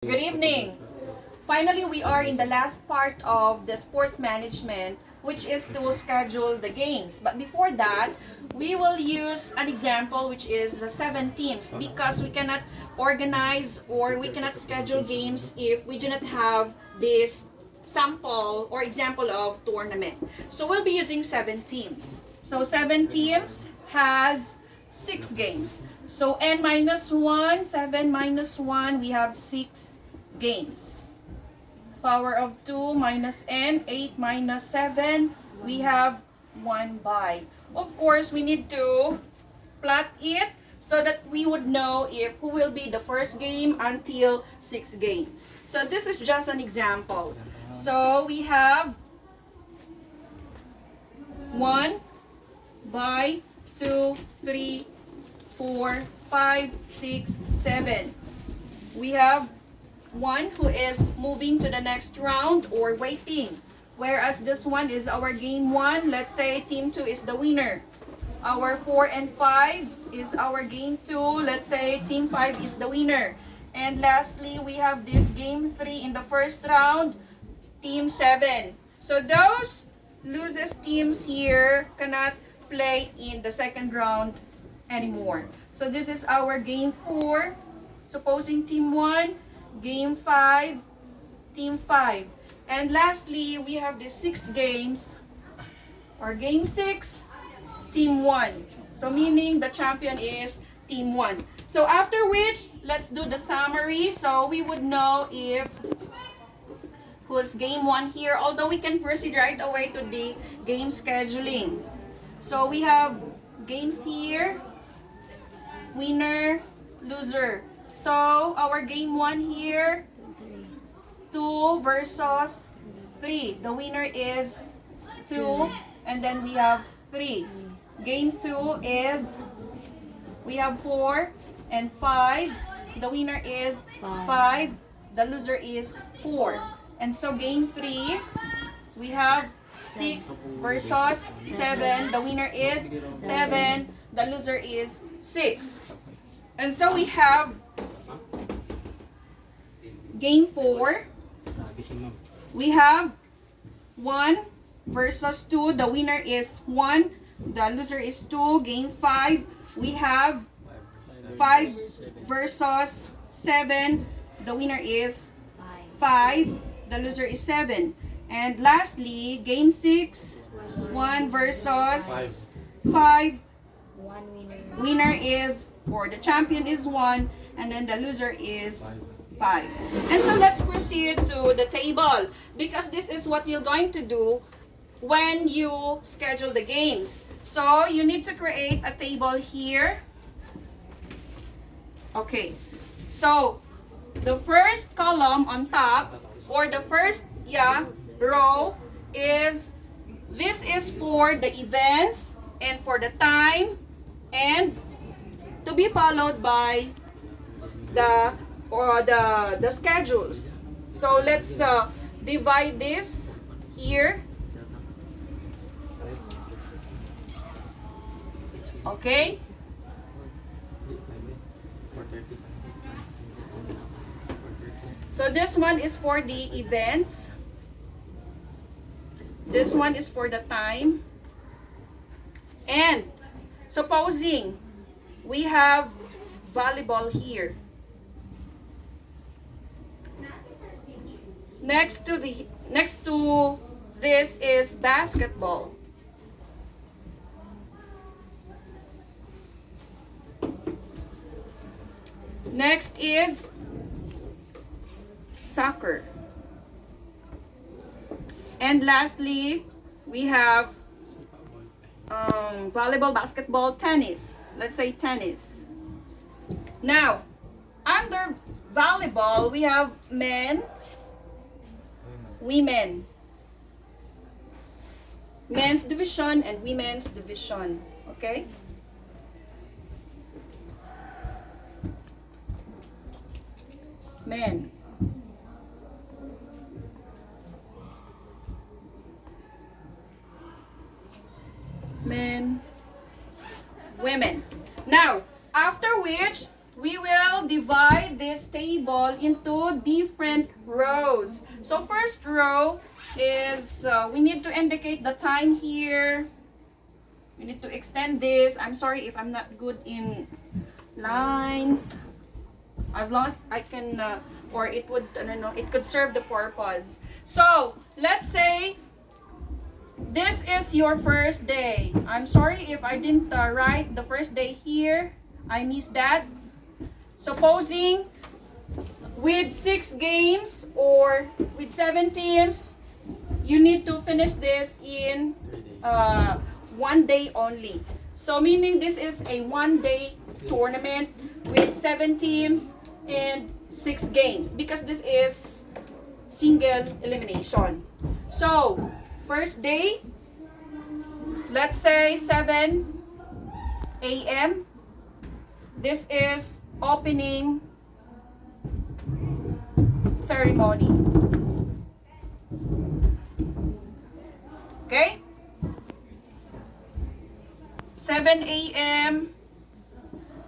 Good evening. Finally, we are in the last part of the sports management, which is to schedule the games. But before that, we will use an example, which is the 7 teams, because we cannot organize or we cannot schedule games if we do not have this sample or example of tournament. So we'll be using 7 teams. So 7 teams has 6 games. So n minus 1, 7 minus 1, we have 6 games. Power of 2 minus n, 8 minus 7, we have 1 by. Of course, we need to plot it so that we would know if who will be the first game until 6 games. So this is just an example. So we have 1 by 2, 3, 4, 5, 6, 7. We have one who is moving to the next round or waiting. Whereas this one is our game 1. Let's say team 2 is the winner. Our 4 and 5 is our game 2. Let's say team 5 is the winner. And lastly, we have this game 3 in the first round, team 7. So those loses teams here cannot play in the second round anymore. So this is our game 4. Supposing team 1, game 5, team 5. And lastly, we have the 6 games, or game 6, team 1. So meaning the champion is team 1. So after which, let's do the summary. So we would know if who's game 1 here, although we can proceed right away to the game scheduling. So we have games here, winner, loser. So our game 1 here, 2 versus 3. The winner is 2, and then we have 3. Game 2 is, we have 4 and 5. The winner is 5. The loser is 4. And so game 3, we have 6 versus 7. The winner is 7. The loser is 6. And so we have game 4. We have 1 versus 2. The winner is 1. The loser is 2. Game 5. We have 5 versus 7. The winner is 5. The loser is 7. And lastly, game 6. 1 versus 5. Winner is, or the champion is 1. And then the loser is 5. And so let's proceed to the table, because this is what you're going to do when you schedule the games. So you need to create a table here. Okay, so the first column on top, or the first row, is this is for the events and for the time, and to be followed by the schedules. So let's divide this here. Okay. So this one is for the events. This one is for the time. And supposing we have volleyball here. Next to this is basketball. Next is soccer. And lastly, we have volleyball, basketball, tennis. Let's say tennis. Now, under volleyball, we have men, women, men's division and women's division. Okay? Men, men, women. Now, after which we will divide this table volleyball into different rows. So first row is, we need to indicate the time here. We need to extend this. I'm sorry if I'm not good in lines. As long as I can, or it would, it could serve the purpose. So, let's say, this is your first day. I'm sorry if I didn't write the first day here. I missed that. Supposing with 6 games or with 7 teams, you need to finish this in 1 day only. So meaning this is a 1-day tournament with 7 teams and 6 games because this is single elimination. So first day, let's say 7 a.m. This is opening ceremony. Okay? 7 a.m.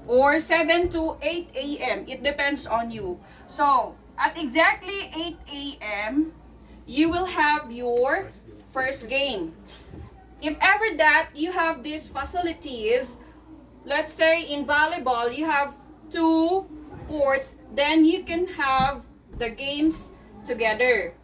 or 7 to 8 a.m. It depends on you. So, at exactly 8 a.m., you will have your first game. If ever that you have these facilities, let's say in volleyball, you have 2 courts, then you can have the games together.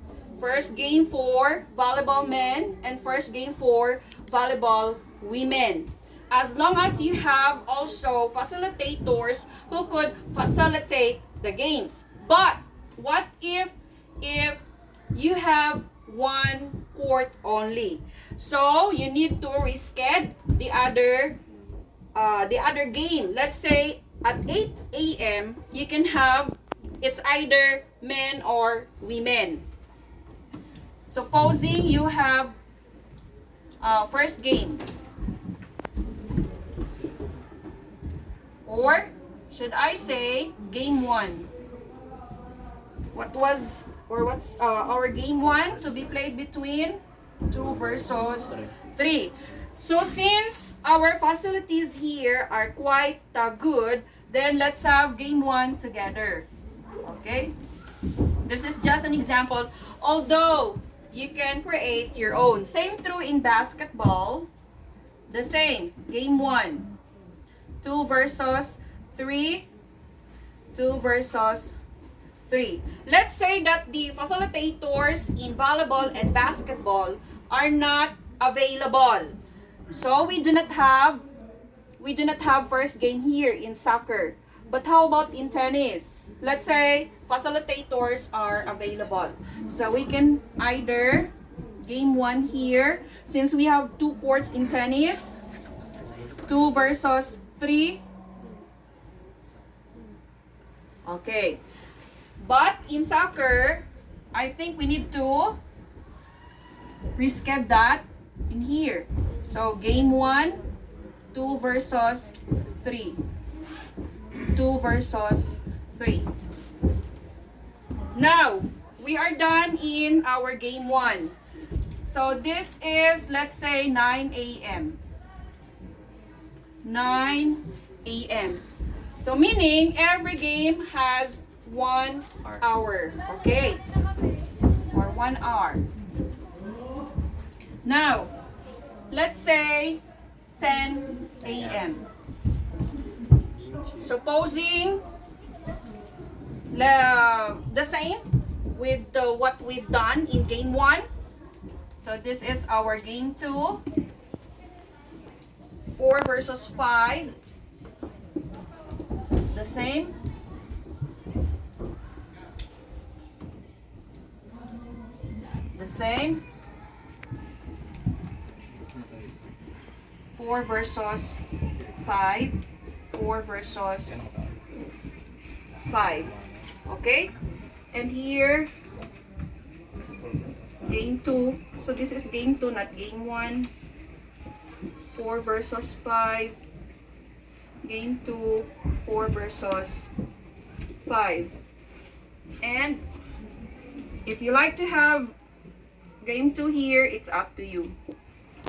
First game for volleyball men and first game for volleyball women. As long as you have also facilitators who could facilitate the games. But what if you have 1 court only? So you need to reschedule the other game. Let's say at 8 a.m. you can have, it's either men or women. Supposing you have first game. Or should I say game 1? What's our game 1 to be played between 2 versus 3? So since our facilities here are quite good, then let's have game 1 together. Okay? This is just an example. Although you can create your own. Same true in basketball. The same. Game 1. 2 versus 3. 2 versus 3. Let's say that the facilitators in volleyball and basketball are not available. So we do not have first game here in soccer. But how about in tennis? Let's say facilitators are available. So we can either game 1 here, since we have 2 courts in tennis, 2 versus 3. Okay. But in soccer, I think we need to reschedule that in here. So game 1, 2 versus 3. 2 versus 3. Now, we are done in our game 1. So this is, let's say, 9 a.m. 9 a.m. So meaning every game has 1 hour. Okay? Or 1 hour. Now, let's say 10 a.m. Supposing the same with what we've done in game 1. So this is our game 2. 4 versus 5. The same. The same. 4 versus 5. 4 versus 5. Okay? And here, game 2. So this is game 2, not game 1. 4 versus 5. Game 2, 4 versus 5. And if you like to have game 2 here, it's up to you.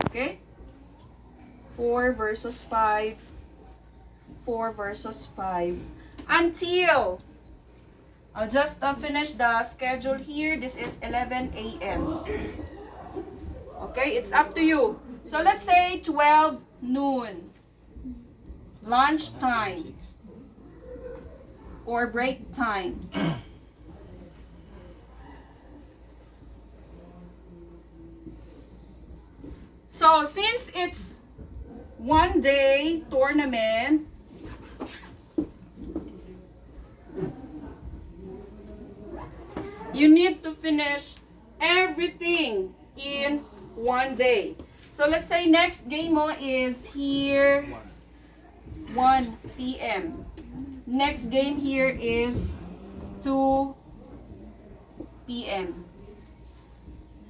Okay? 4 versus 5. 4 versus 5. Until I'll just finish the schedule here. This is 11 a.m. Okay, it's up to you. So let's say 12 noon. Lunch time. Or break time. So since it's one day tournament, you need to finish everything in one day. So let's say next game mo is here 1 p.m. Next game here is 2 p.m.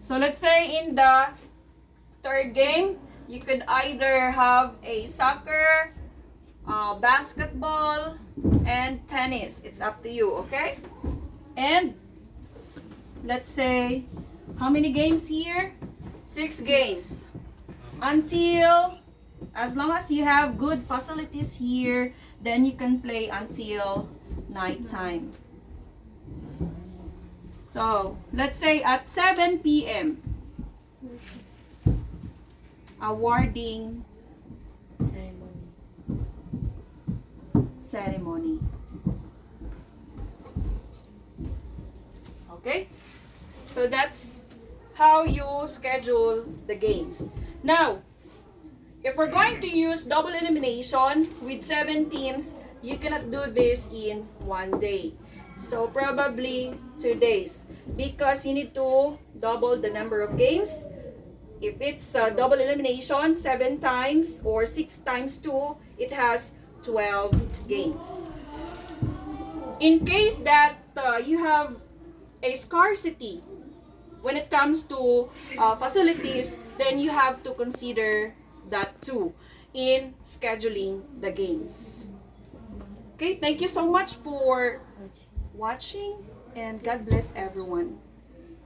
So let's say in the third game, you could either have a soccer, basketball, and tennis. It's up to you, okay? And let's say, how many games here? 6 games. Until, as long as you have good facilities here, then you can play until nighttime. So, let's say at 7 p.m. awarding ceremony. Okay? So that's how you schedule the games. Now, if we're going to use double elimination with 7 teams, you cannot do this in one day. So probably 2 days, because you need to double the number of games. If it's double elimination, 7 times or 6 times 2, it has 12 games. In case that you have a scarcity when it comes to facilities, then you have to consider that too in scheduling the games. Okay, thank you so much for watching, and God bless everyone.